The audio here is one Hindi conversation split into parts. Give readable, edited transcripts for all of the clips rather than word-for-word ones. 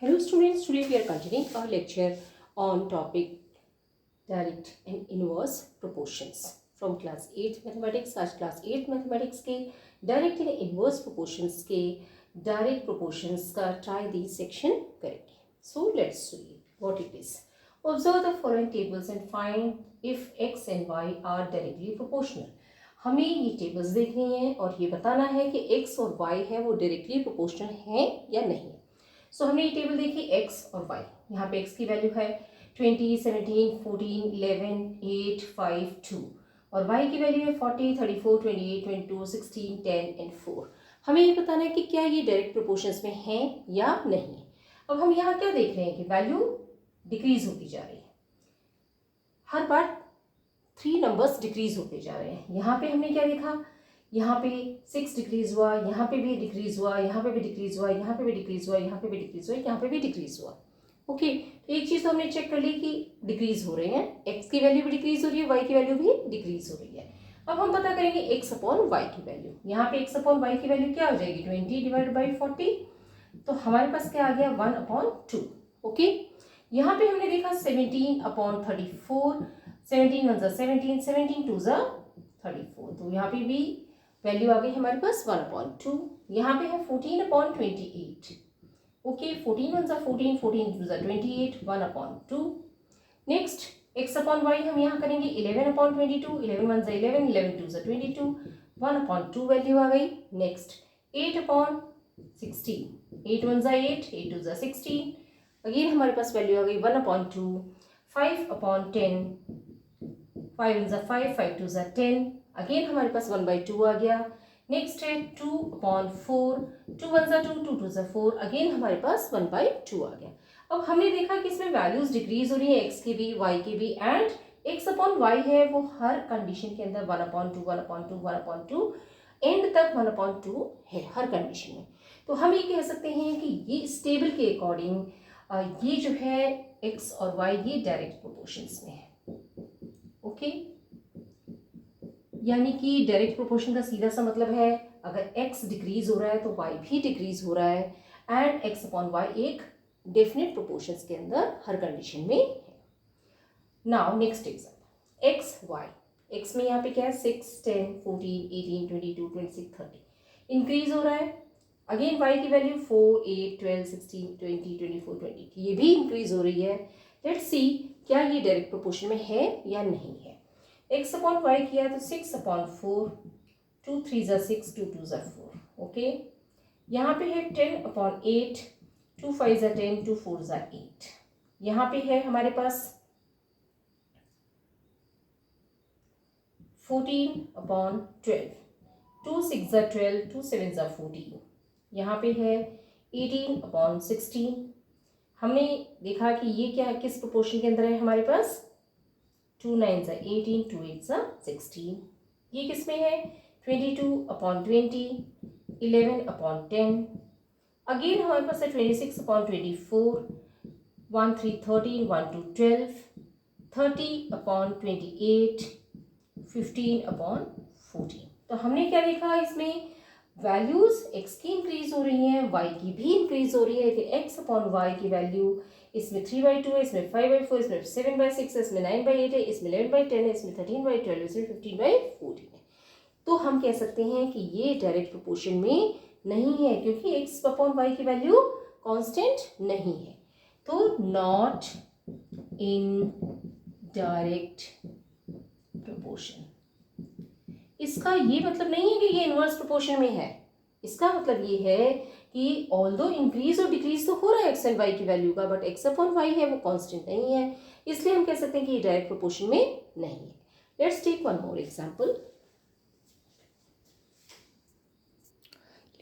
Hello students, today we are continuing our lecture on topic direct and inverse proportions from class 8 mathematics। आज class 8 mathematics के direct and inverse proportions के direct proportions का try these section करेंगे। So let's see what it is. Observe the following tables and find if x and y are directly proportional. हमें ये टेबल्स देखनी है और ये बताना है कि x और y है वो डायरेक्टली प्रोपोर्शनल है या नहीं। सो हमने ये टेबल देखी x और y। यहाँ पे x की वैल्यू है 20, 17, 14, 11, 8, 5, 2 और y की वैल्यू है 40, 34, 28, 22, 16, 10 एंड 4। हमें ये बताना है कि क्या ये डायरेक्ट प्रोपोर्शंस में है या नहीं। अब हम यहाँ क्या देख रहे हैं कि वैल्यू डिक्रीज होती जा रही है, हर बार 3 नंबर्स डिक्रीज होते जा रहे हैं। यहाँ पे हमने क्या देखा, यहाँ पे 6 डिक्रीज हुआ, यहाँ पे भी डिक्रीज हुआ, यहाँ पे भी डिक्रीज हुआ, यहाँ पे भी डिक्रीज हुआ, यहाँ पे भी डिक्रीज हुआ, यहाँ पे भी डिक्रीज हुआ। ओके, तो एक चीज़ तो हमने चेक कर ली कि डिक्रीज हो रहे हैं, x की वैल्यू भी डिक्रीज हो रही है, y की वैल्यू भी डिक्रीज हो रही है। अब हम पता करेंगे x अपॉन y की वैल्यू। यहाँ पे x अपॉन y की वैल्यू क्या हो जाएगी, 20 डिवाइड बाई 40, तो हमारे पास क्या आ गया 1/2। ओके, यहाँ पे हमने देखा 17 अपॉन 34, 17 1 17, 17 2 34, तो यहाँ पे भी वैल्यू आ गई हमारे पास 1/2। यहाँ पे है 14/28। Okay, 14 1 14, 14 2 28, 1/2। Next x upon y हम यहाँ करेंगे 11/22, 11 1 11, 11 2 22, 1/2 वैल्यू आ गई। नेक्स्ट 8/16, 8 1 8, 8 2 16, अगेन हमारे पास वैल्यू आ गई 1/2। 5/10, 5 1 5, 5 2 10, अगेन हमारे पास 1/2 आ गया। नेक्स्ट है 2/4, 2 1 2, 2 2 4, अगेन हमारे पास 1/2 आ गया। अब हमने देखा कि इसमें वैल्यूज डिक्रीज हो रही है, x की भी y की भी, एंड x अपॉन y है वो हर कंडीशन के अंदर 1/2 1/2 1/2 एंड तक 1/2 है हर कंडीशन में। तो हम ये कह सकते हैं कि ये इस टेबल के अकॉर्डिंग ये जो है x और y ये डायरेक्ट प्रोपोर्शंस में है। ओके, यानी कि डायरेक्ट प्रोपोर्शन का सीधा सा मतलब है अगर x डिक्रीज हो रहा है तो y भी डिक्रीज हो रहा है, एंड x अपॉन y एक डेफिनेट प्रोपोर्शंस के अंदर हर कंडीशन में है। Now next example x y। x में यहाँ पे क्या है 6, 10, 14, 18, 22, 26, 30 इंक्रीज हो रहा है। अगेन y की वैल्यू 4, 8, 12, 16, 20, 24, 20 ये भी इंक्रीज हो रही है। लेट्स सी क्या ये डायरेक्ट प्रोपोर्शन में है या नहीं है। x अपॉन y किया तो 6/4, 2 3 6, 2 2 4। ओके, यहाँ पे है 10/8, 2 5 10, 2 4 8। यहाँ पे है हमारे पास 14/12, 2 6 12, 2 7 14। यहाँ पे है 18/16। हमने देखा कि ये क्या है, किस प्रोपोर्शन के अंदर है हमारे पास, 2 9 18, 2 8 16। ये किस में है 22/20, 11/10। अगेन हमारे पास है 26/24, 1 3 13, 1 2 12, 30/28, 15/14। तो हमने क्या देखा, इसमें वैल्यूज x की इंक्रीज हो रही हैं, y की भी इंक्रीज हो रही है, लेकिन x अपॉन y की वैल्यू इसमें 3/2 है, इसमें 5/4, इसमें 7/6 है, इसमें 9/8 है, इसमें 11/10 है, इसमें 13/12, इसमें 15/14 है। तो हम कह सकते हैं कि ये डायरेक्ट प्रोपोर्शन में नहीं है क्योंकि x अपॉन y की वैल्यू कांस्टेंट नहीं है। तो नॉट इन डायरेक्ट प्रोपोर्शन। इसका ये मतलब नहीं है कि ये इनवर्स प्रोपोर्शन में है। इसका मतलब ये है कि ऑल्दो इंक्रीज और डिक्रीज तो हो रहा है एक्स एंड वाई की वैल्यू का, बट एक्स अपॉन वाई है वो कांस्टेंट नहीं है, इसलिए हम कह सकते हैं कि ये डायरेक्ट प्रोपोर्शन में नहीं है। Let's take one more example.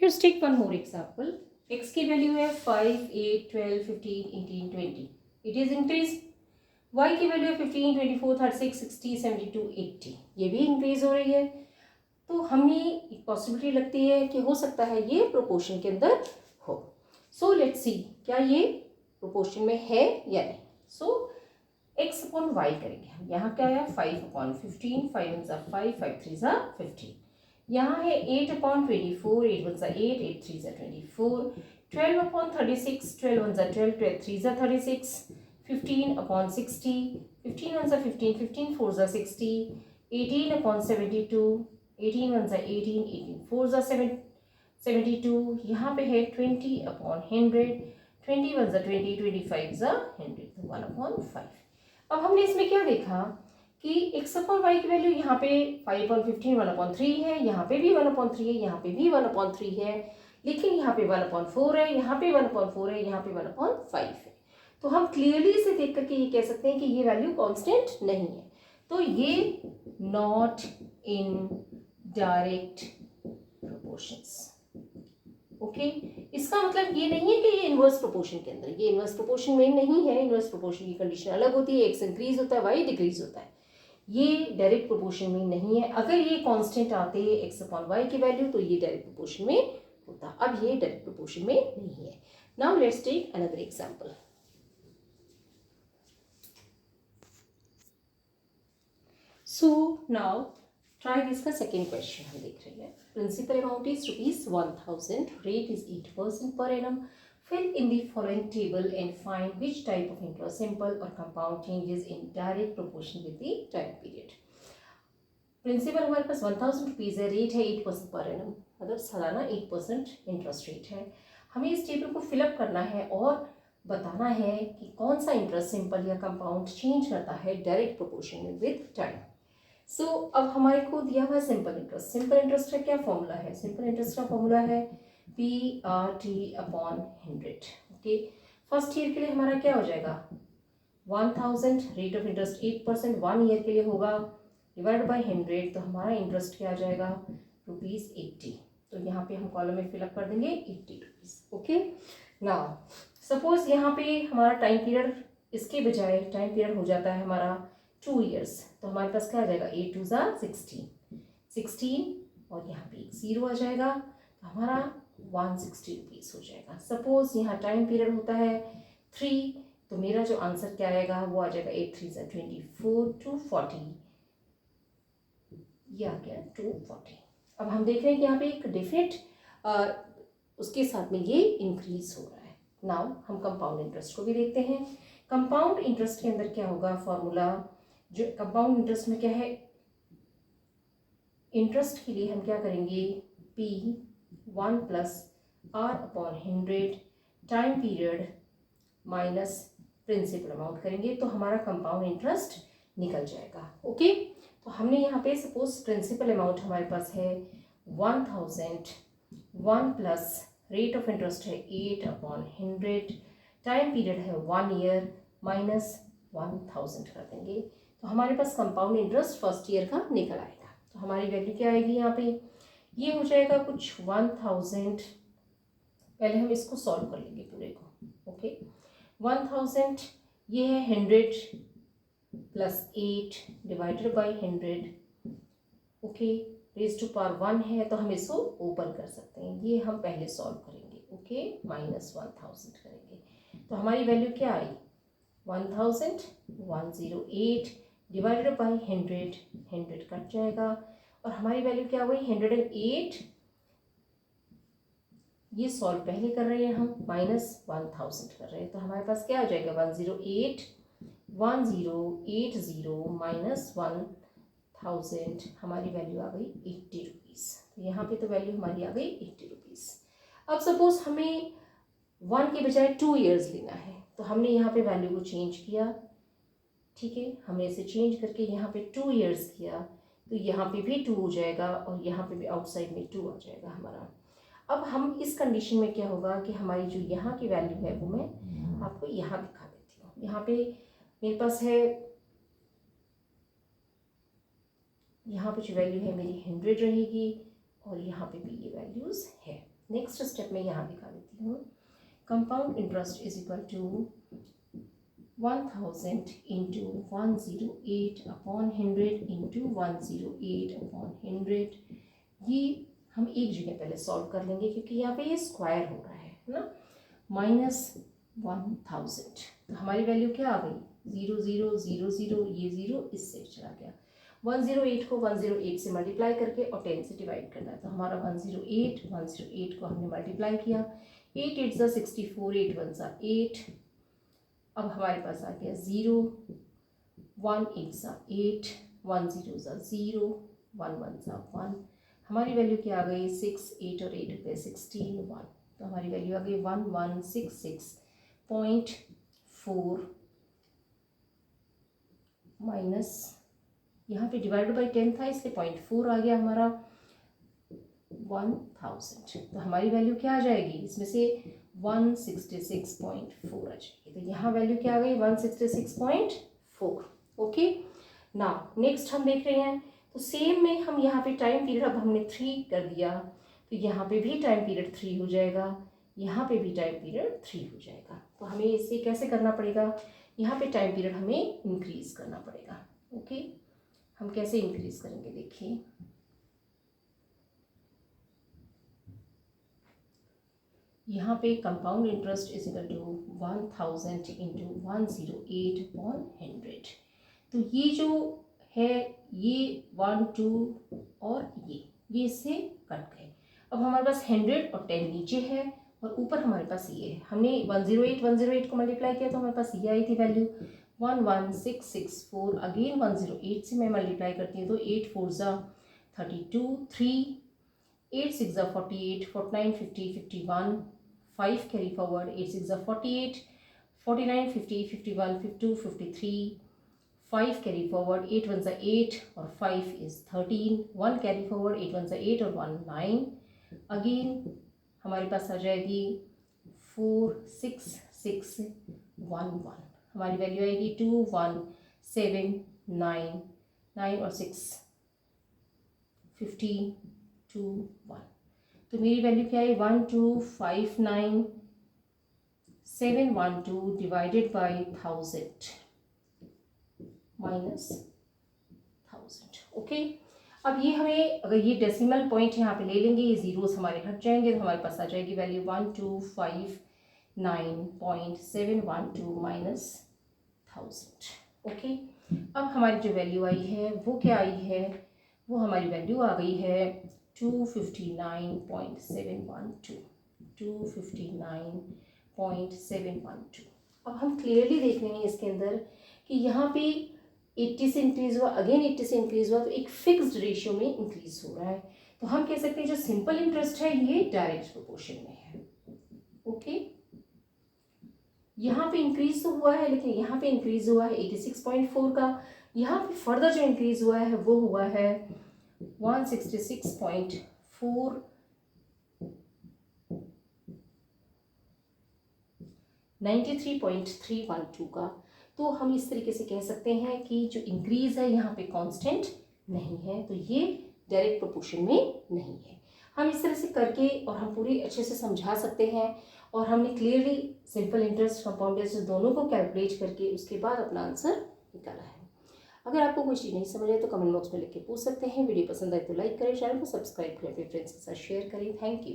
Let's take one more example. X की वैल्यू है 5, 8, 12, 15, 18, 20। It is increase. y की वैल्यू है 15, 24, 36, 60, 72, 80। ये भी इंक्रीज हो रही है। तो हमें एक पॉसिबिलिटी लगती है कि हो सकता है ये प्रोपोर्शन के अंदर हो। सो लेट्स सी क्या ये प्रोपोर्शन में है या नहीं। सो x अपॉन y करेंगे हम। यहाँ क्या है 5/15, 5 1 5, 5 3 15। यहाँ है 8/24, 8 1 8, 8 3 24, 12/36, 12 1s are 12, 12 3s are 36, 15/60, 15 1s are 15, 15 4s are 60, 18/72, 18 1s are 18, 18 4s are 72, यहाँ पे है 20/100, 20 1s are 20, 25s are 100, तो 1/5। अब हमने इसमें क्या देखा कि x/y की वैल्यू यहाँ पे 5/15 1/3 है, यहाँ पे भी 1/3 है, यहाँ पे भी 1/3 है, लेकिन यहाँ पे 1/4 है, यहाँ पे 1/4 है, यहाँ पे 1/5 है। तो हम क्लियरली इसे देख करके ये कह सकते हैं कि ये वैल्यू कांस्टेंट नहीं है, तो ये not in direct proportions. Okay, इसका मतलब ये नहीं है कि ये इनवर्स प्रोपोर्शन के अंदर, ये इनवर्स प्रोपोर्शन में नहीं है। इनवर्स प्रोपोर्शन की कंडीशन अलग होती है, एक्स इंक्रीज होता है, वाई डिक्रीज होता है, ये डायरेक्ट प्रोपोर्शन में नहीं है। अगर ये कांस्टेंट आते हैं x/y की वैल्यू तो ये डायरेक्ट प्रोपोर्शन में होता, अब ये डायरेक्ट प्रोपोर्शन में नहीं है। Now let's take another example. So now try this का सेकेंड क्वेश्चन हम देख रहे हैं। Principal amount is ₹1000, rate is 8% per annum. Fill in the following table and find which type of interest, simple or compound, changes in direct proportion with the time period. Principal हमारे पास 1000 रुपीज़ है, रेट है 8% पर एनम, मतलब सालाना 8% इंटरेस्ट रेट है। हमें इस टेबल को फिलअप करना है और बताना है कि कौन सा इंटरेस्ट सिंपल या कंपाउंड चेंज करता है डायरेक्ट प्रोपोर्शन में विद टाइम। सो अब हमारे को दिया हुआ है सिंपल इंटरेस्ट। सिंपल इंटरेस्ट का क्या फॉर्मूला है? सिंपल इंटरेस्ट का फॉर्मूला है PRT/100। ओके, फर्स्ट ईयर के लिए हमारा क्या हो जाएगा 1000, रेट ऑफ इंटरेस्ट 8%, 1 ईयर के लिए होगा डिवाइड बाई 100, तो हमारा इंटरेस्ट क्या आ जाएगा ₹80। तो यहाँ पे हम कॉलम में फिलअप कर देंगे 80 रुपीज़। ओके, नाउ सपोज यहाँ पे हमारा टाइम पीरियड इसके बजाय टाइम पीरियड हो जाता है हमारा 2 इयर्स, तो हमारे पास क्या आ जाएगा 8 2 16 और यहाँ पे एक 0 आ जाएगा, तो हमारा 160 रुपीज़ हो जाएगा। सपोज यहाँ टाइम पीरियड होता है 3, तो मेरा जो आंसर क्या आएगा वो आ जाएगा 8 3 24, 240, ये आ गया 240। अब हम देख रहे हैं कि यहाँ पे एक डेफिनेट उसके साथ में ये इंक्रीज हो रहा है। नाउ हम कंपाउंड इंटरेस्ट को भी देखते हैं। कंपाउंड इंटरेस्ट के अंदर क्या होगा फॉर्मूला, जो कंपाउंड इंटरेस्ट में क्या है, इंटरेस्ट के लिए हम क्या करेंगे P1 + R/100 time period minus principal amount करेंगे, तो हमारा कंपाउंड इंटरेस्ट निकल जाएगा। ओके, तो हमने यहाँ पे सपोज प्रिंसिपल अमाउंट हमारे पास है 1000, 1 प्लस रेट ऑफ इंटरेस्ट है 8/100, टाइम पीरियड है 1 ईयर माइनस 1000 कर देंगे, तो हमारे पास कंपाउंड इंटरेस्ट फर्स्ट ईयर का निकल आएगा। तो हमारी वैल्यू क्या आएगी यहाँ पे, ये हो जाएगा कुछ 1000। पहले हम इसको सॉल्व कर लेंगे पूरे को। ओके, 1000 ये है 100 + 8 divided by 100। Okay, raise to power 1 है तो हम इसको ओपन कर सकते हैं, ये हम पहले सॉल्व करेंगे। ओके, -1000 करेंगे, तो हमारी वैल्यू क्या आई 1000, 108 डिवाइडेड बाई 100, 100 कट जाएगा और हमारी वैल्यू क्या हुई 108। ये सॉल्व पहले कर रहे हैं हम, -1000 कर रहे हैं, तो हमारे पास क्या आ जाएगा 1080 माइनस 1000, हमारी वैल्यू आ गई 80 रुपीज़। तो यहाँ पे तो वैल्यू हमारी आ गई 80 रुपीज़। अब सपोज हमें 1 के बजाय 2 इयर्स लेना है, तो हमने यहाँ पे वैल्यू को चेंज किया। ठीक है, हमने इसे चेंज करके यहाँ पे 2 इयर्स किया, तो यहाँ पे भी 2 हो जाएगा और यहाँ पे भी आउटसाइड में 2 आ जाएगा हमारा। अब हम इस कंडीशन में क्या होगा कि हमारी जो यहाँ की वैल्यू है वो मैं आपको यहाँ दिखा देती हूँ। यहाँ पे मेरे पास है, यहाँ पे जो वैल्यू है मेरी 100 रहेगी और यहाँ पे भी ये वैल्यूज़ है। नेक्स्ट स्टेप में यहाँ दिखा देती हूँ। Compound interest is equal to 1000 into 108/100 into 108/100। ये हम एक जगह पहले सॉल्व कर लेंगे क्योंकि यहाँ पे ये स्क्वायर हो रहा है ना, -1000। तो हमारी वैल्यू क्या आ गई 0 0 0 0, ये 0 इससे चला गया। 108 को 108 से मल्टीप्लाई करके और 10 से डिवाइड करना है, तो हमारा 108 को हमने मल्टीप्लाई किया, 8 8 ज़ा 64, 8 1 ज़ा 8। अब हमारे पास आ गया 0, 1 8 ज़ा 8, 1 0 ज़ा 0, 1 1 ज़ा 1। हमारी वैल्यू क्या आ गई, 6 8 और 8 हो गए 16 1। तो हमारी वैल्यू आ गई 1166.4 माइनस, यहाँ पे डिवाइड बाई 10 था इसलिए 0.4 आ गया हमारा 1000। तो हमारी वैल्यू क्या आ जाएगी, इसमें से 166.4 आ जाएगी। तो यहाँ वैल्यू क्या आ गई, 166.4। ओके, नाउ नेक्स्ट हम देख रहे हैं, तो सेम में हम यहाँ पे टाइम पीरियड अब हमने 3 कर दिया, तो यहाँ पे भी टाइम पीरियड 3 हो जाएगा, यहाँ पे भी टाइम पीरियड 3 हो जाएगा। तो हमें इसे कैसे करना पड़ेगा, यहाँ पे टाइम पीरियड हमें इंक्रीज करना पड़ेगा। ओके, हम कैसे इंक्रीज करेंगे, देखिए यहाँ पे compound interest is equal to 1000 into 108/100। तो ये जो है ये 1 2 और ये इससे कट गए। अब हमारे पास 100 और 10 नीचे है और ऊपर हमारे पास ये है। हमने 108 को मल्टीप्लाई किया तो हमारे पास ये आई थी वैल्यू 11664। अगेन 108 से मैं मल्टीप्लाई करती हूँ तो 8 4 ज़ा 32, 3 8 6 ज़ा 48, 49 50 51, 5 carry forward, 8 6 ज़ा 48, 49 50 51 52 53, 5 carry forward, 8 1 ज़ा 8 और 5 is 13, 1 carry forward, 8 1 ज़ा 8 और 1 9। अगेन हमारे पास आ जाएगी 4 6 6 1 1। हमारी वैल्यू आएगी 2 1 7 9 9 और 6 15 2 1। तो मेरी वैल्यू क्या है 1259712 डिवाइडेड बाई 1000 माइनस 1000। ओके, अब ये हमें अगर ये डेसिमल पॉइंट यहाँ पे ले लेंगे, ये जीरोस हमारे हट जाएंगे तो हमारे पास आ जाएगी वैल्यू 1259712 माइनस 1000। ओके, अब हमारी जो वैल्यू आई है वो क्या आई है, वो हमारी वैल्यू आ गई है 259.712। 259.712। अब हम क्लियरली देख रहे हैं इसके अंदर कि यहाँ पे 80 से इंक्रीज हुआ, अगेन 80 से इंक्रीज हुआ, तो एक फिक्स्ड रेशियो में इंक्रीज हो रहा है। तो हम कह सकते हैं जो सिंपल इंटरेस्ट है ये डायरेक्ट प्रोपोर्शन में है। ओके, यहाँ पे इंक्रीज तो हुआ है लेकिन यहाँ पे इंक्रीज हुआ है 86.4 का, यहाँ पे फर्दर जो इंक्रीज हुआ है वो हुआ है 166.4 93.312 का। तो हम इस तरीके से कह सकते हैं कि जो इंक्रीज है यहाँ पे कांस्टेंट नहीं है, तो ये डायरेक्ट प्रोपोर्शन में नहीं है। हम इस तरह से करके और हम पूरी अच्छे से समझा सकते हैं, और हमने clearly simple interest compound interest दोनों को कैलकुलेट करके उसके बाद अपना आंसर निकाला है। अगर आपको कोई चीज़ नहीं समझ आए तो कमेंट बॉक्स में लिख के पूछ सकते हैं। वीडियो पसंद आए तो लाइक करें, चैनल को सब्सक्राइब करें, अपने फ्रेंड्स के साथ शेयर करें। Thank you.